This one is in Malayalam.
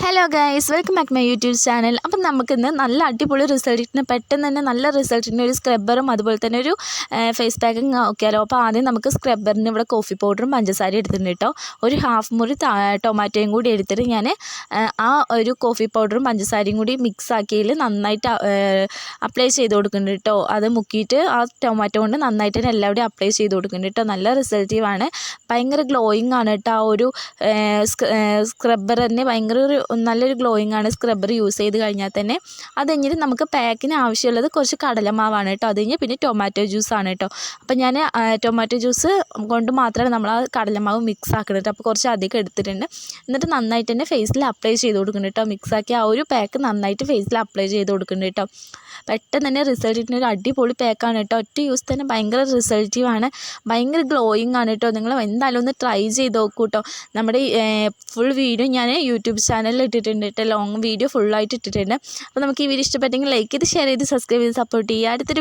Hello guys, welcome back my YouTube channel. അപ്പം നമുക്കിന്ന് നല്ല അടിപൊളി റിസൾട്ടിന് പെട്ടെന്ന് തന്നെ നല്ല റിസൾട്ടിന് ഒരു സ്ക്രബ്ബറും അതുപോലെ തന്നെ ഒരു ഫേസ് പാക്കും നോക്കിയാലോ. അപ്പോൾ ആദ്യം നമുക്ക് സ്ക്രബ്ബറിന് ഇവിടെ കോഫി പൗഡറും പഞ്ചസാരയും എടുത്തിട്ടുണ്ട് കേട്ടോ. ഒരു ഹാഫ് മുറി ടൊമാറ്റോയും കൂടി എടുത്തിട്ട് ഞാൻ ആ ഒരു കോഫി പൗഡറും പഞ്ചസാരയും കൂടി മിക്സ് ആക്കിയതിൽ നന്നായിട്ട് അപ്ലൈ ചെയ്ത് കൊടുക്കുന്നുണ്ട് കേട്ടോ. അത് മുക്കിയിട്ട് ആ ടൊമാറ്റോ കൊണ്ട് നന്നായിട്ട് തന്നെ എല്ലാവിടെയും അപ്ലൈ ചെയ്ത് കൊടുക്കുന്നുണ്ട് കേട്ടോ. നല്ല റിസൾട്ടീവാണ്, ഭയങ്കര ഗ്ലോയിങ് ആണ് കേട്ടോ. ആ ഒരു സ്ക്രബ്ബർ തന്നെ ഭയങ്കര നല്ലൊരു ഗ്ലോയിങ് ആണ് സ്ക്രബ്ബർ യൂസ് ചെയ്ത് കഴിഞ്ഞാൽ തന്നെ. അത് കഴിഞ്ഞിട്ട് നമുക്ക് പാക്കിന് ആവശ്യമുള്ളത് കുറച്ച് കടലമാവാണ് കേട്ടോ. അത് കഴിഞ്ഞ് പിന്നെ ടൊമാറ്റോ ജ്യൂസാണ് കേട്ടോ. അപ്പോൾ ഞാൻ ടൊമാറ്റോ ജ്യൂസ് കൊണ്ട് മാത്രമാണ് നമ്മൾ ആ കടലമാവ് മിക്സ് ആക്കുന്നത്. അപ്പോൾ കുറച്ച് അധികം എടുത്തിട്ടുണ്ട്. എന്നിട്ട് നന്നായിട്ട് തന്നെ ഫേസിൽ അപ്ലൈ ചെയ്ത് കൊടുക്കുന്നുണ്ട് കേട്ടോ. മിക്സാക്കി ആ ഒരു പാക്ക് നന്നായിട്ട് ഫേസിൽ അപ്ലൈ ചെയ്ത് കൊടുക്കുന്നുണ്ട് കേട്ടോ. പെട്ടെന്ന് തന്നെ റിസൾട്ടിന് ഒരു അടിപൊളി പാക്കാണ് കേട്ടോ. ഒറ്റ യൂസ് തന്നെ ഭയങ്കര റിസൾട്ടീവാണ്, ഭയങ്കര ഗ്ലോയിങ് ആണ് കേട്ടോ. നിങ്ങൾ എന്തായാലും ഒന്ന് ട്രൈ ചെയ്ത് നോക്കൂ കേട്ടോ. നമ്മുടെ ഫുൾ വീഡിയോ ഞാൻ യൂട്യൂബ് ചാനലിൽ ഇട്ടിട്ടുണ്ട് കേട്ടോ. ലോങ് വീഡിയോ ഫുള്ളായിട്ട് ഇട്ടിട്ടുണ്ട്. അപ്പോൾ നമുക്ക് ഈ വീഡിയോ ഇഷ്ടപ്പെട്ടെങ്കിൽ ലൈക്ക് ചെയ്ത് ഷെയർ ചെയ്ത് സബ്സ്ക്രൈബ് ചെയ്ത് സപ്പോർട്ട് ചെയ്യുക. അടുത്തൊരു